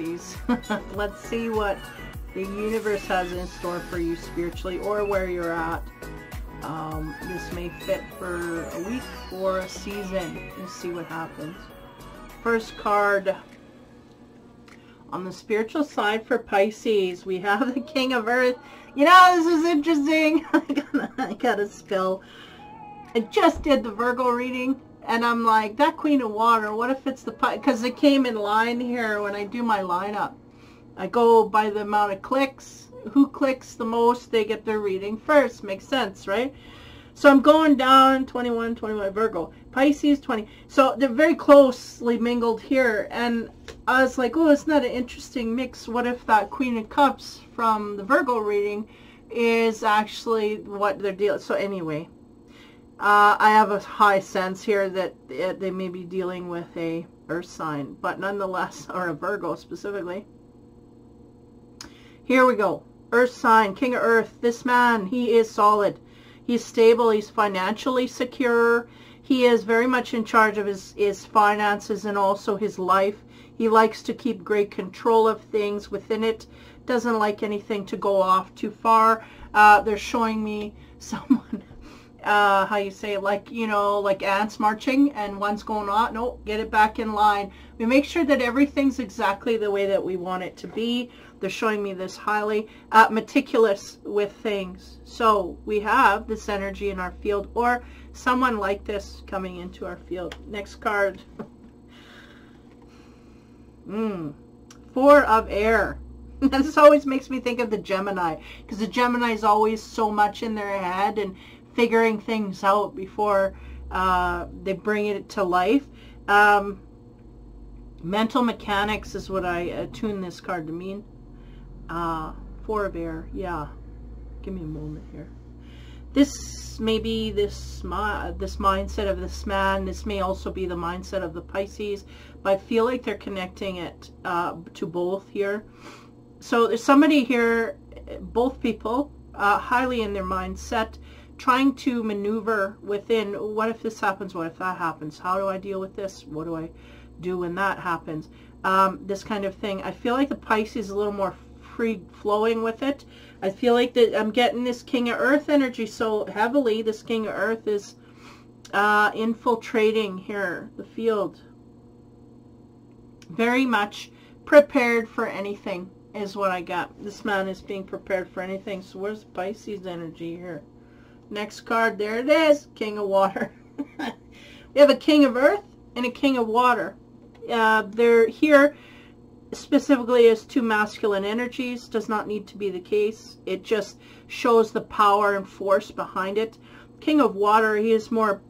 Pisces. Let's see what the universe has in store for you spiritually, or where you're at. This may fit for a week or a season. Let's see what happens. First card on the spiritual side for Pisces, we have the King of Earth. You know, this is interesting. I gotta spill. I just did the Virgo reading, and I'm like, that Queen of Water, what if it's the, because it came in line here when I do my lineup. I go by the amount of clicks. Who clicks the most, they get their reading first. Makes sense, right? So I'm going down 21, 21, Virgo. Pisces, 20. So they're very closely mingled here. And I was like, oh, isn't that an interesting mix? What if that Queen of Cups from the Virgo reading is actually what they're dealing? So anyway, I have a high sense here that they may be dealing with a earth sign, but nonetheless, or a Virgo specifically. Here we go. Earth sign, King of Earth. This man, he is solid. He's stable. He's financially secure. He is very much in charge of his finances and also his life. He likes to keep great control of things within it. Doesn't like anything to go off too far. They're showing me someone, how you say it, like, you know, like ants marching, and one's going on. No, get it back in line. We make sure that everything's exactly the way that we want it to be. They're showing me this highly meticulous with things. So we have this energy in our field, or someone like this coming into our field. Next card. Four of Air. This always makes me think of the Gemini, because the Gemini is always so much in their head and figuring things out before they bring it to life. Mental mechanics is what I tune this card to mean. Four of Air, yeah. Give me a moment here. This may be this mindset of this man. This may also be the mindset of the Pisces, but I feel like they're connecting it to both here. So there's somebody here, both people, highly in their mindset, trying to maneuver within, what if this happens, what if that happens, how do I deal with this, what do I do when that happens, this kind of thing. I feel like the Pisces is a little more free-flowing with it. I feel like that I'm getting this King of Earth energy so heavily. This King of Earth is infiltrating here, the field. Very much prepared for anything is what I got. This man is being prepared for anything. So where's Pisces energy here? Next card, there it is, King of Water. We have a King of Earth and a King of Water. They're here specifically as two masculine energies. Does not need to be the case. It just shows the power and force behind it. King of Water, he is more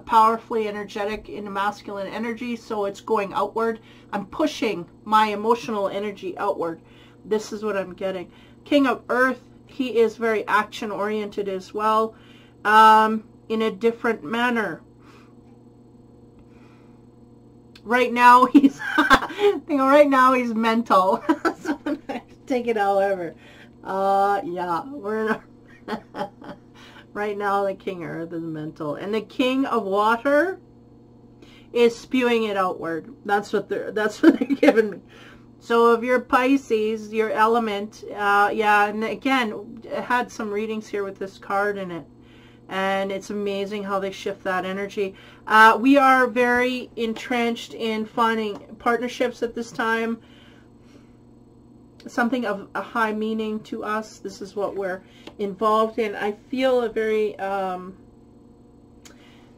powerfully energetic in masculine energy, so it's going outward. I'm pushing my emotional energy outward. This is what I'm getting. King of Earth, he is very action oriented as well, in a different manner. Right now he's right now he's mental. So take it however. Yeah, we're right now the King of Earth is mental, and the King of Water is spewing it outward. That's what they're giving me. So if you're Pisces, your element, yeah, and again, I had some readings here with this card in it, and it's amazing how they shift that energy. We are very entrenched in finding partnerships at this time, something of a high meaning to us. This is what we're involved in. I feel a very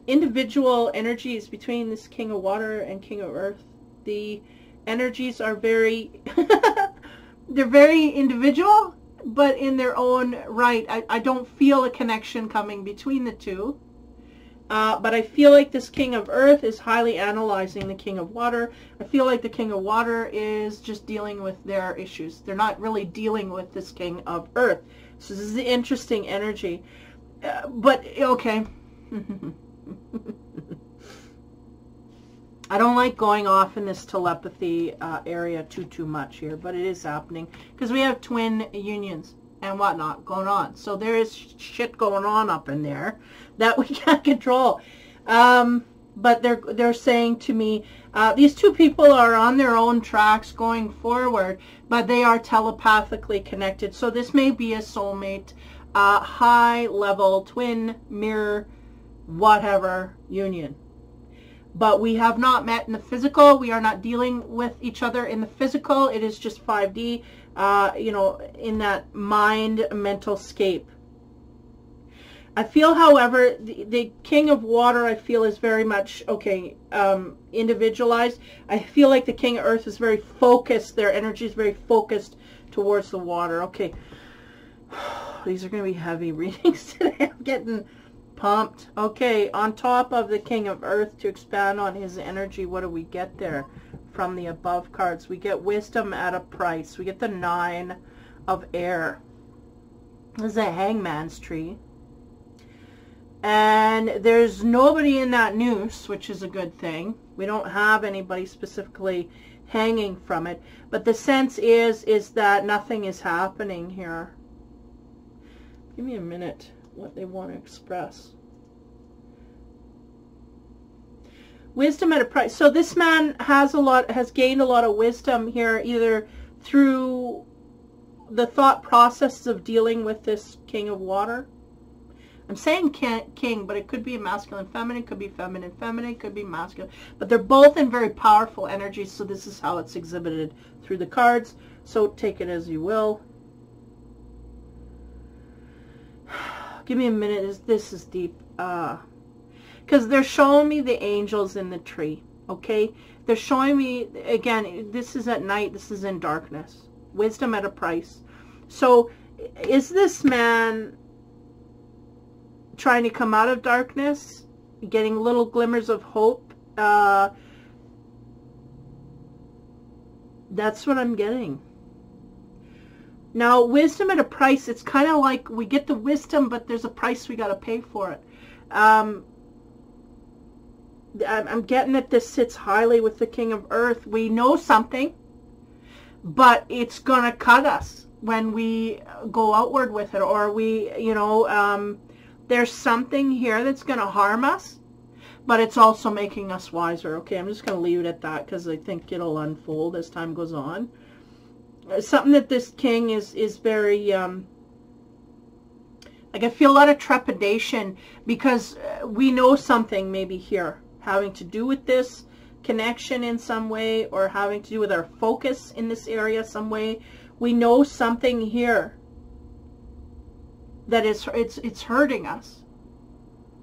individual energies between this King of Water and King of Earth. The energies are very they're very individual, but in their own right. I don't feel a connection coming between the two, but I feel like this King of Earth is highly analyzing the King of Water. I feel like the King of Water is just dealing with their issues. They're not really dealing with this King of Earth. So this is the interesting energy, but okay. I don't like going off in this telepathy area too much here, but it is happening because we have twin unions and whatnot going on. So there is shit going on up in there that we can't control. but they're saying to me, these two people are on their own tracks going forward, but they are telepathically connected. So this may be a soulmate, high level twin mirror, whatever union. But we have not met in the physical. We are not dealing with each other in the physical. It is just 5D, you know, in that mind mental scape. I feel, however, the King of Water, I feel, is very much, okay, individualized. I feel like the King of Earth is very focused. Their energy is very focused towards the water. Okay. These are going to be heavy readings today. I'm getting pumped. Okay, on top of the King of Earth, to expand on his energy, what do we get there from the above cards? We get wisdom at a price. We get the 9 of air. This is a hangman's tree. And there's nobody in that noose, which is a good thing. We don't have anybody specifically hanging from it. But the sense is that nothing is happening here. Give me a minute, what they want to express. Wisdom at a price. So this man has gained a lot of wisdom here, either through the thought process of dealing with this King of Water. I'm saying king, but it could be masculine, feminine, could be feminine, feminine, could be masculine. But they're both in very powerful energies, so this is how it's exhibited through the cards. So take it as you will. Give me a minute. This is deep. Because they're showing me the angels in the tree, okay? They're showing me, again, this is at night, this is in darkness. Wisdom at a price. So is this man trying to come out of darkness, getting little glimmers of hope? That's what I'm getting. Now, wisdom at a price, it's kind of like we get the wisdom, but there's a price we got to pay for it. I'm getting that this sits highly with the King of Earth. We know something, but it's going to cut us when we go outward with it, or we, you know, there's something here that's going to harm us, but it's also making us wiser. Okay, I'm just going to leave it at that because I think it'll unfold as time goes on. Something that this king is very, like, I feel a lot of trepidation because we know something maybe here having to do with this connection in some way, or having to do with our focus in this area some way. We know something here that it's hurting us.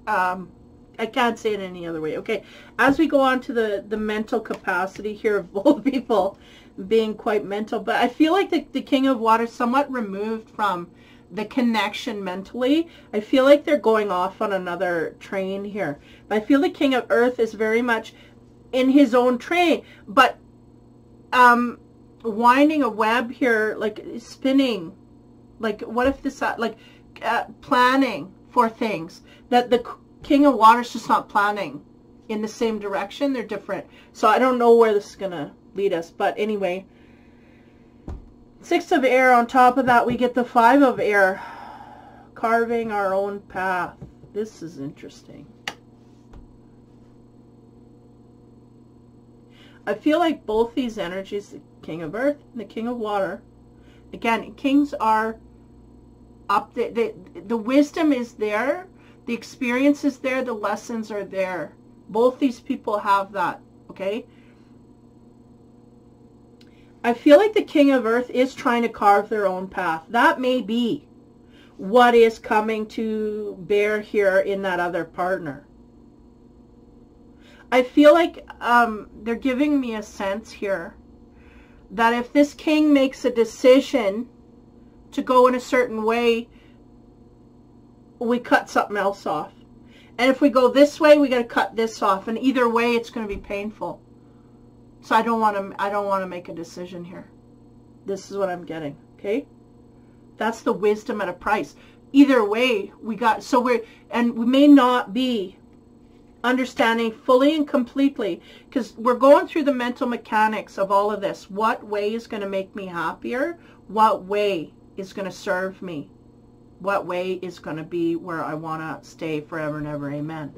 I can't say it any other way. Okay, as we go on to the mental capacity here of both people being quite mental, but I feel like the King of Water is somewhat removed from the connection mentally. I feel like they're going off on another train here. But I feel the King of Earth is very much in his own train, but winding a web here, like spinning, like what if this, like planning for things that the King of Water is just not planning in the same direction. They're different. So I don't know where this is going to lead us. But anyway, 6 of air. On top of that, we get the 5 of air. Carving our own path. This is interesting. I feel like both these energies, the King of Earth and the King of Water, again, kings are up. The wisdom is there. The experience is there. The lessons are there. Both these people have that, okay? I feel like the King of Earth is trying to carve their own path. That may be what is coming to bear here in that other partner. I feel like they're giving me a sense here that if this king makes a decision to go in a certain way, we cut something else off. And if we go this way, we got to cut this off. And either way, it's going to be painful. So I don't want to make a decision here. This is what I'm getting. Okay, that's the wisdom at a price. Either way, we may not be understanding fully and completely, because we're going through the mental mechanics of all of this. What way is going to make me happier? What way is going to serve me? What way is going to be where I want to stay forever and ever? Amen.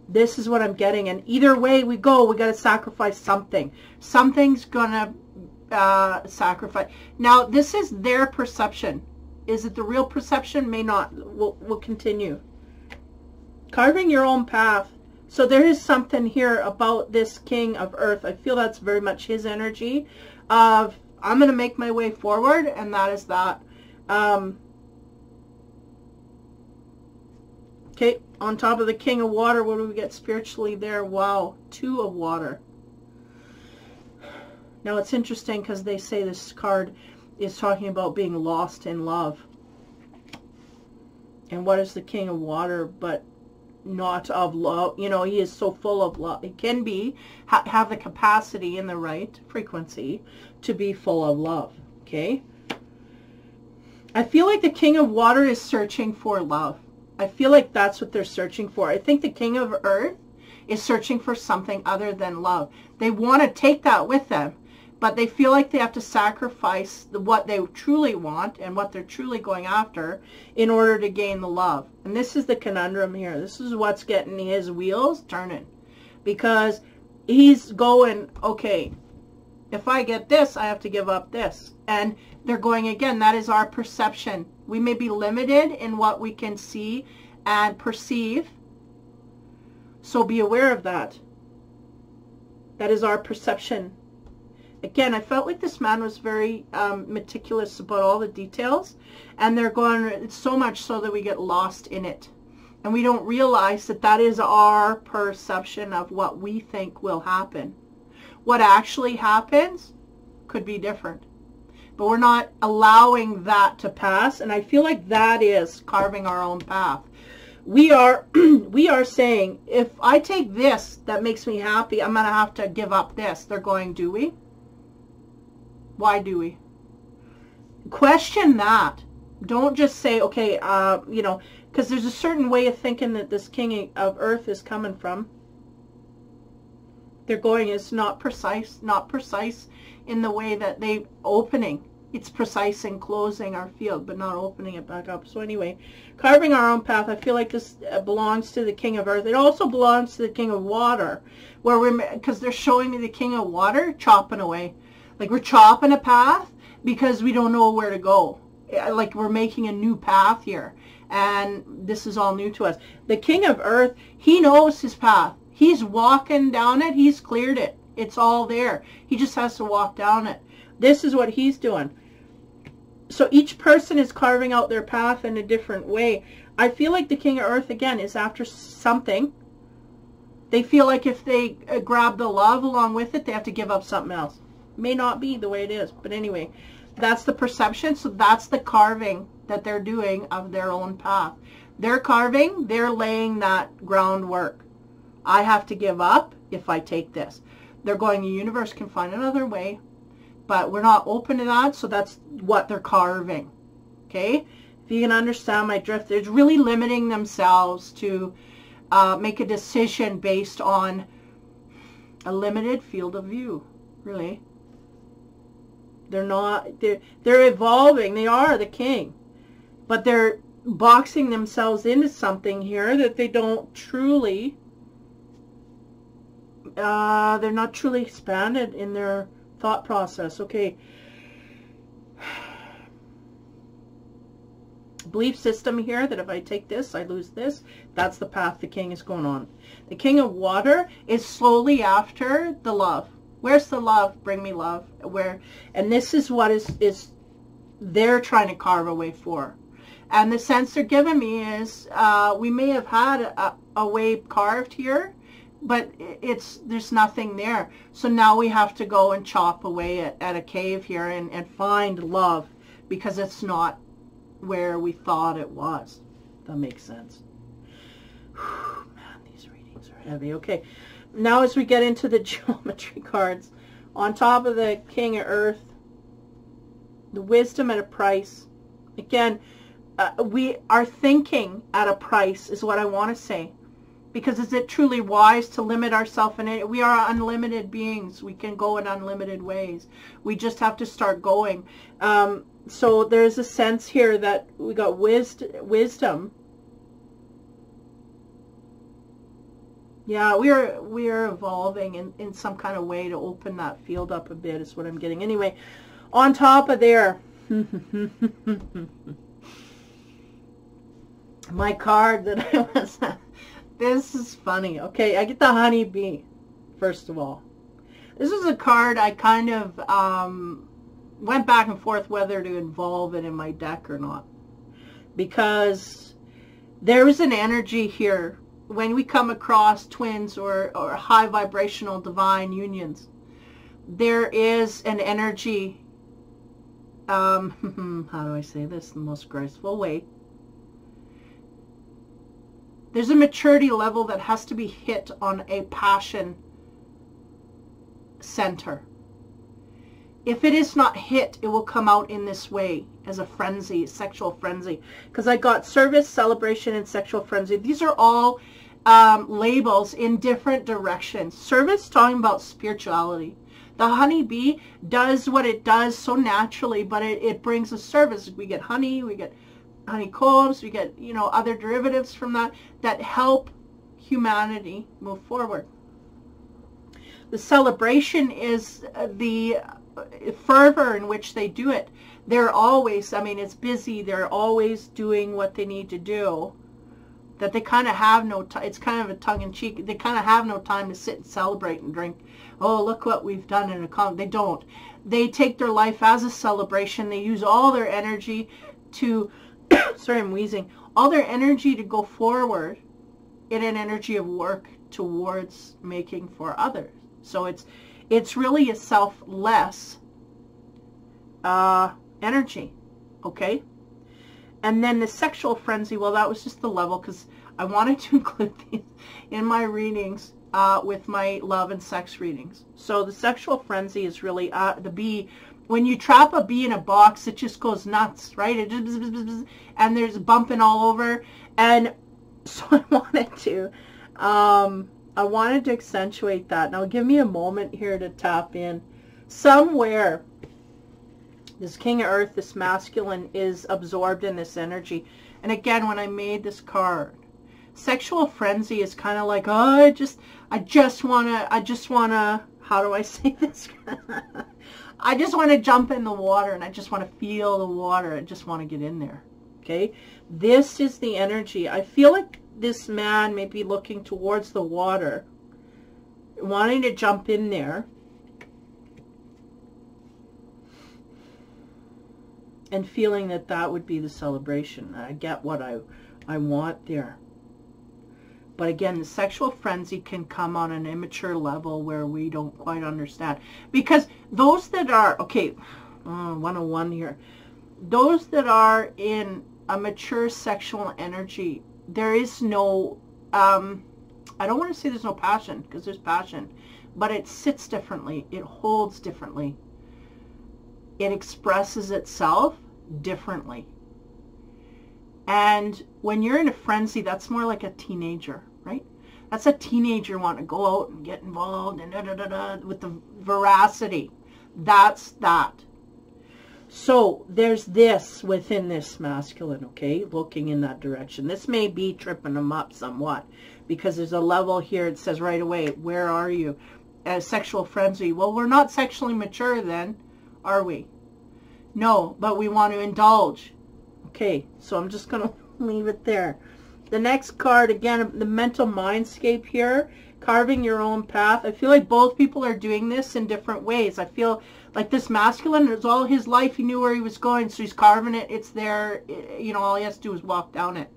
This is what I'm getting. And either way we go, we got to sacrifice something. Something's going to sacrifice. Now, this is their perception. Is it the real perception? May not. We'll continue. Carving your own path. So there is something here about this King of Earth. I feel that's very much his energy of, I'm going to make my way forward, and that is that. Okay, on top of the King of Water, what do we get spiritually there? Wow, 2 of water. Now it's interesting because they say this card is talking about being lost in love. And what is the King of Water but not of love? You know, he is so full of love. It can be, have the capacity and the right frequency to be full of love. Okay? I feel like the King of Water is searching for love. I feel like that's what they're searching for. I think the King of Earth is searching for something other than love. They want to take that with them, but they feel like they have to sacrifice what they truly want and what they're truly going after in order to gain the love. And this is the conundrum here. This is what's getting his wheels turning. Because he's going, okay, if I get this, I have to give up this. And they're going, again, that is our perception. We may be limited in what we can see and perceive. So be aware of that. That is our perception. Again, I felt like this man was very meticulous about all the details. And they're going, so much so that we get lost in it. And we don't realize that that is our perception of what we think will happen. What actually happens could be different. But we're not allowing that to pass. And I feel like that is carving our own path. We are saying, if I take this that makes me happy, I'm going to have to give up this. They're going, do we? Why do we? Question that. Don't just say, okay, you know, because there's a certain way of thinking that this King of Earth is coming from. They're going, it's not precise in the way that they opening. It's precise in closing our field, but not opening it back up. So anyway, carving our own path, I feel like this belongs to the King of Earth. It also belongs to the King of Water, where we're, because they're showing me the King of Water chopping away. Like we're chopping a path because we don't know where to go. Like we're making a new path here. And this is all new to us. The King of Earth, he knows his path. He's walking down it. He's cleared it. It's all there. He just has to walk down it. This is what he's doing. So each person is carving out their path in a different way. I feel like the King of Earth, again, is after something. They feel like if they grab the love along with it, they have to give up something else. May not be the way it is. But anyway, that's the perception. So that's the carving that they're doing of their own path. They're carving. They're laying that groundwork. I have to give up if I take this. They're going, the universe can find another way, but we're not open to that, so that's what they're carving. Okay? If you can understand my drift, they're really limiting themselves to make a decision based on a limited field of view, really. They're not, they're evolving. They are the king, but they're boxing themselves into something here that they don't truly, they're not truly expanded in their thought process. Okay. Belief system here that if I take this, I lose this. That's the path the king is going on. The King of Water is slowly after the love. Where's the love? Bring me love. Where? And this is what is they're trying to carve a way for. And the sense they're giving me is we may have had a way carved here, but there's nothing there. So now we have to go and chop away at a cave here and find love, because it's not where we thought it was. That makes sense. Whew, man, these readings are heavy. Okay, now as we get into the geometry cards, on top of the King of Earth, the wisdom at a price. Again, we are thinking at a price is what I want to say. Because is it truly wise to limit ourselves in it? We are unlimited beings. We can go in unlimited ways. We just have to start going. So there's a sense here that we got wisdom. Yeah, we're evolving in some kind of way to open that field up a bit is what I'm getting. Anyway, on top of there, my card that I was, this is funny. Okay, I get the honeybee, first of all. This is a card I kind of went back and forth whether to involve it in my deck or not. Because there is an energy here when we come across twins or high vibrational divine unions. There is an energy, how do I say this in the most graceful way? There's a maturity level that has to be hit on a passion center. If it is not hit, it will come out in this way as a frenzy, sexual frenzy. Because I got service, celebration, and sexual frenzy. These are all labels in different directions. Service, talking about spirituality. The honeybee does what it does so naturally, but it brings a service. We get honey, we get honeycombs, we get, you know, other derivatives from that help humanity move forward. The celebration is the fervor in which they do it. They're always, I mean, it's busy. They're always doing what they need to do. That they kind of have no time. It's kind of a tongue-in-cheek. They kind of have no time to sit and celebrate and drink. Oh, look what we've done in a They don't. They take their life as a celebration. They use all their energy to, sorry, I'm wheezing. All their energy to go forward in an energy of work towards making for others. So it's really a selfless energy, okay? And then the sexual frenzy, well, that was just the level because I wanted to include these in my readings with my love and sex readings. So the sexual frenzy is really the bee. When you trap a bee in a box, it just goes nuts, right? It just bzz, bzz, bzz, bzz, and there's bumping all over. And so I wanted to accentuate that. Now give me a moment here to tap in. Somewhere, this King of Earth, this masculine, is absorbed in this energy. And again, when I made this card, sexual frenzy is kind of like, oh, I just wanna, how do I say this? I just want to jump in the water and I just want to feel the water. I just want to get in there. Okay? This is the energy. I feel like this man may be looking towards the water, wanting to jump in there, and feeling that that would be the celebration. I get what I want there. But again, the sexual frenzy can come on an immature level where we don't quite understand. Because those that are, okay, 101 here, those that are in a mature sexual energy, there is no, I don't want to say there's no passion, because there's passion, but it sits differently, it holds differently, it expresses itself differently. And when you're in a frenzy, that's more like a teenager, right? That's a teenager wanting to go out and get involved and with the veracity. That's that. So there's this within this masculine, okay, looking in that direction. This may be tripping them up somewhat because there's a level here. It says right away, where are you? Sexual frenzy. Well, we're not sexually mature then, are we? No, but we want to indulge. Okay, so I'm just going to leave it there. The next card, again, the mental mindscape here, carving your own path. I feel like both people are doing this in different ways. I feel like this masculine, it's all his life. He knew where he was going, so he's carving it. It's there. You know, all he has to do is walk down it.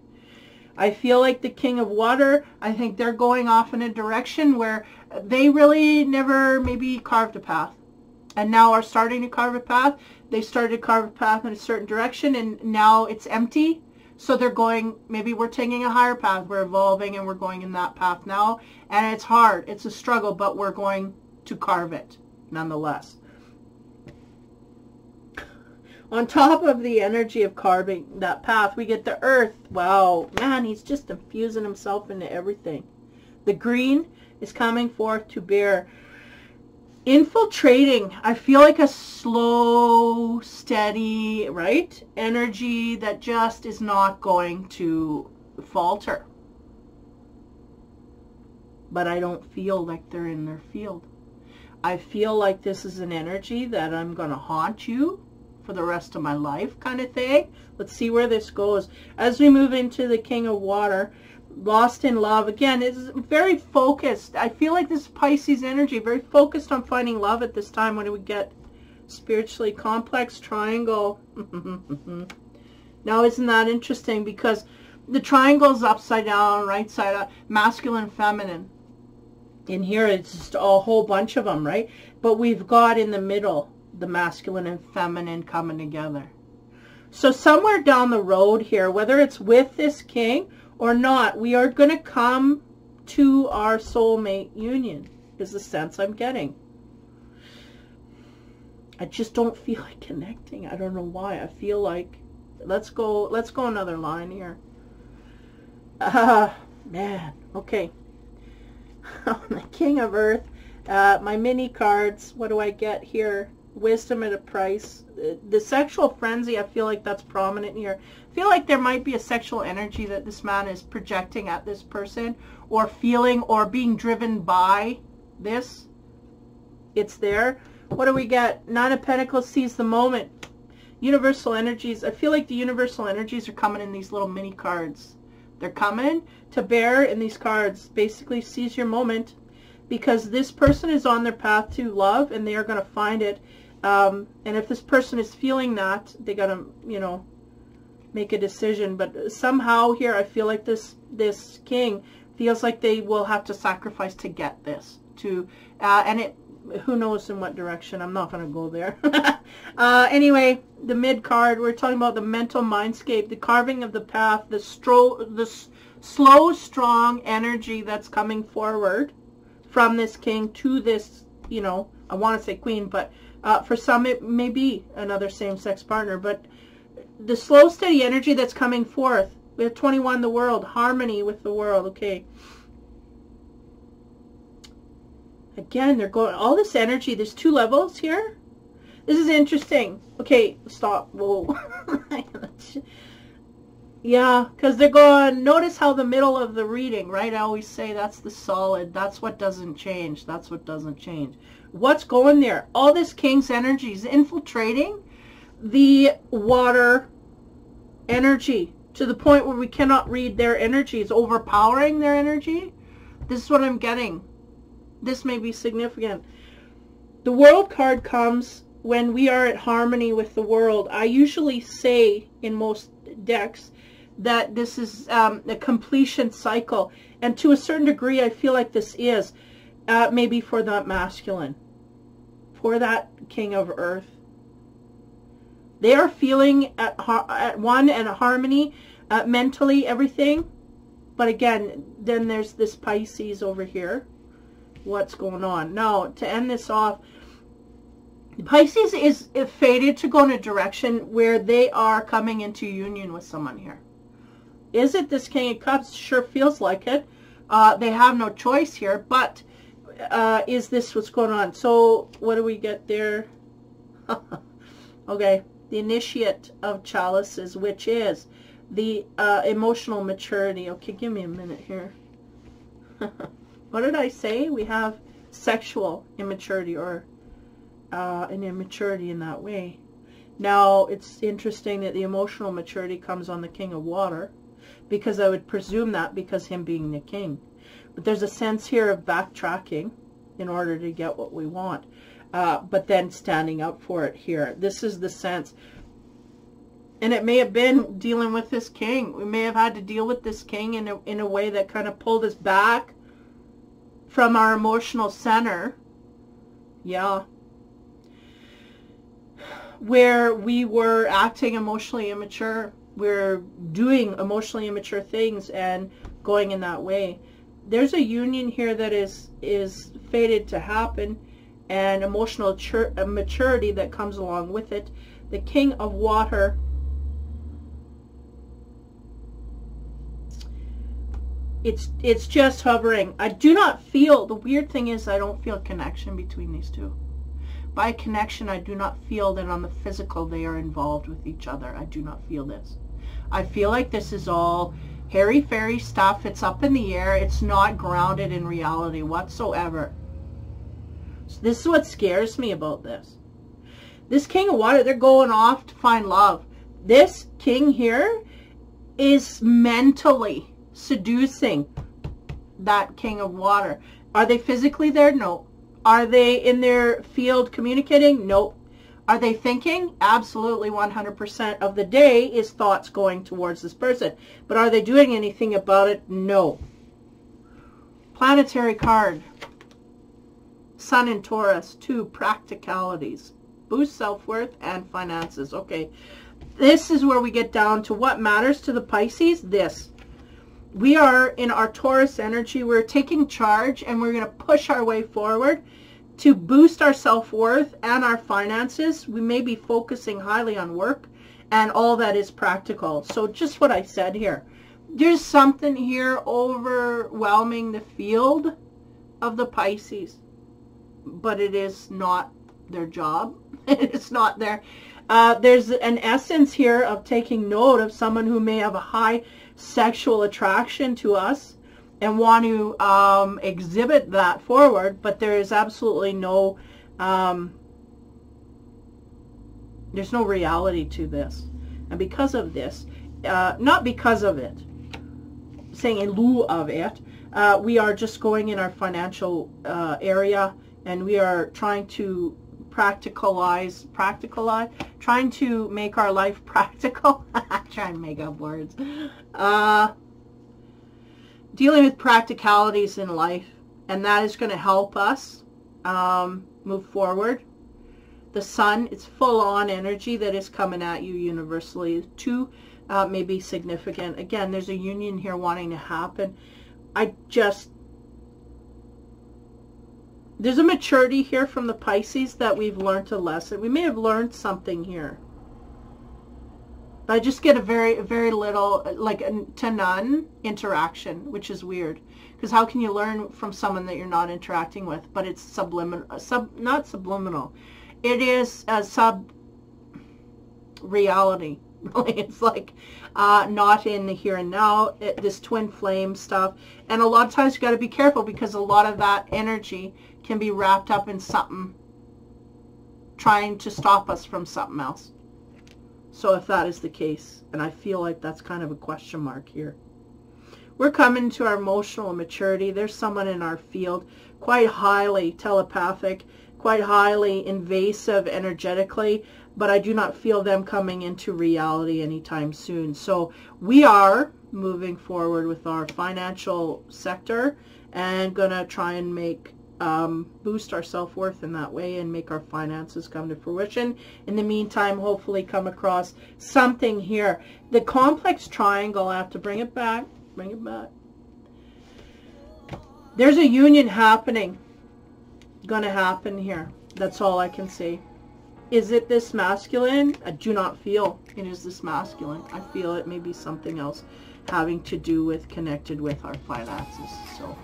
I feel like the King of Water, I think they're going off in a direction where they really never maybe carved a path. And now are starting to carve a path. They started to carve a path in a certain direction, and now it's empty. So they're going, maybe we're taking a higher path. We're evolving, and we're going in that path now. And it's hard. It's a struggle, but we're going to carve it nonetheless. On top of the energy of carving that path, we get the Earth. Wow, man, he's just infusing himself into everything. The green is coming forth to bear. Infiltrating, I feel like a slow, steady, right? Energy that just is not going to falter. but I don't feel like they're in their field. I feel like this is an energy that I'm going to haunt you for the rest of my life kind of thing. Let's see where this goes. As we move into the King of Water, lost in love. Again, it's very focused. I feel like this Pisces energy, very focused on finding love at this time. When do we get spiritually complex triangle? Now, isn't that interesting? Because the triangle is upside down, right side up, masculine, feminine. In here, it's just a whole bunch of them, right? But we've got in the middle, the masculine and feminine coming together. So somewhere down the road here, whether it's with this king or not, we are going to come to our soulmate union, is the sense I'm getting. I just don't feel like connecting. I don't know why. I feel like, let's go another line here. Man, okay. The King of Earth, my mini cards, what do I get here? Wisdom at a price. The sexual frenzy, I feel like that's prominent here. I feel like there might be a sexual energy that this man is projecting at this person, or feeling, or being driven by this. It's there. What do we get? Nine of Pentacles, seize the moment. Universal energies. I feel like the universal energies are coming in these little mini cards. They're coming to bear in these cards. Basically, seize your moment, because this person is on their path to love, and they are going to find it. And if this person is feeling that, they got to, you know, make a decision. But somehow here, I feel like this king feels like they will have to sacrifice to get this. And it, who knows in what direction. I'm not going to go there. Anyway, the mid card, we're talking about the mental mindscape, the carving of the path, the slow, strong energy that's coming forward from this king to this, you know, I want to say queen, but for some it may be another same-sex partner. But the slow, steady energy that's coming forth. We have 21, the world, harmony with the world. Okay. Again, they're going, all this energy, there's two levels here. This is interesting. Okay, stop. Whoa. Yeah, because they're going, notice how the middle of the reading, right? I always say that's the solid. That's what doesn't change. That's what doesn't change. What's going there? All this king's energy is infiltrating the water energy to the point where we cannot read their energy. It's overpowering their energy. This is what I'm getting. This may be significant. The world card comes when we are at harmony with the world. I usually say in most decks that this is a completion cycle. And to a certain degree, I feel like this is maybe for that masculine, for that King of Earth. They are feeling at one and a harmony, mentally, everything. But again, then there's this Pisces over here. What's going on? Now, to end this off, Pisces is fated to go in a direction where they are coming into union with someone here. Is it this King of Cups? Sure feels like it. They have no choice here, but is this what's going on? So what do we get there? Okay, the initiate of chalices, which is the emotional maturity. Okay, give me a minute here. What did I say? We have sexual immaturity, or an immaturity in that way. Now, it's interesting that the emotional maturity comes on the King of Water, because I would presume that because him being the king. But there's a sense here of backtracking in order to get what we want, but then standing up for it here. This is the sense. And it may have been dealing with this king. We may have had to deal with this king in a way that kind of pulled us back from our emotional center. Yeah. Where we were acting emotionally immature. We're doing emotionally immature things and going in that way. There's a union here that is fated to happen, and emotional maturity that comes along with it. The King of Water, it's just hovering. I do not feel, the weird thing is I don't feel connection between these two. By connection, I do not feel that on the physical they are involved with each other. I do not feel this. I feel like this is all Hairy-fairy stuff. It's up in the air. It's not grounded in reality whatsoever. So this is what scares me about this. This King of Water, they're going off to find love. This king here is mentally seducing that King of Water. Are they physically there? No. Are they in their field communicating? No. Are they thinking? Absolutely, 100% of the day is thoughts going towards this person. But are they doing anything about it? No. Planetary card. Sun in Taurus. 2 practicalities. Boost self-worth and finances. Okay. This is where we get down to what matters to the Pisces. This. We are in our Taurus energy. We're taking charge and we're going to push our way forward to boost our self-worth and our finances. We may be focusing highly on work and all that is practical. So just what I said here. There's something here overwhelming the field of the Pisces. But it is not their job. It's not their... there's an essence here of taking note of someone who may have a high sexual attraction to us and want to exhibit that forward, but there is absolutely no there's no reality to this. And because of this, not because of it, saying in lieu of it, we are just going in our financial area, and we are trying to practicalize, trying to make our life practical. Trying to make up words. Dealing with practicalities in life, and that is going to help us move forward. The sun, it's full-on energy that is coming at you universally. 2 may be significant. Again, there's a union here wanting to happen. There's a maturity here from the Pisces that we've learned a lesson. We may have learned something here. But I just get a very, very little, like to none interaction, which is weird. Because how can you learn from someone that you're not interacting with? But it's subliminal, not subliminal. It is a sub-reality. It's like not in the here and now, this twin flame stuff. And a lot of times you got to be careful because a lot of that energy can be wrapped up in something trying to stop us from something else. So if that is the case, and I feel like that's kind of a question mark here. We're coming to our emotional maturity. There's someone in our field quite highly telepathic, quite highly invasive energetically, but I do not feel them coming into reality anytime soon. So we are moving forward with our financial sector and going to try and make boost our self-worth in that way and make our finances come to fruition. In the meantime, hopefully come across something here. The complex triangle, I have to bring it back. Bring it back. There's a union happening. Going to happen here. That's all I can say. Is it this masculine? I do not feel it is this masculine. I feel it may be something else having to do with, connected with our finances. So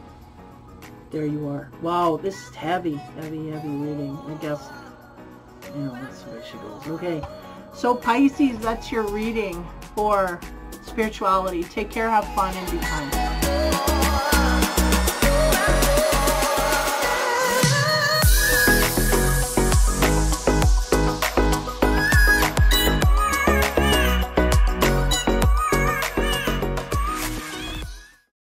there you are. Wow, this is heavy, heavy, heavy reading. I guess, you know, that's the way she goes. Okay, so Pisces, that's your reading for spirituality. Take care, have fun, and be kind.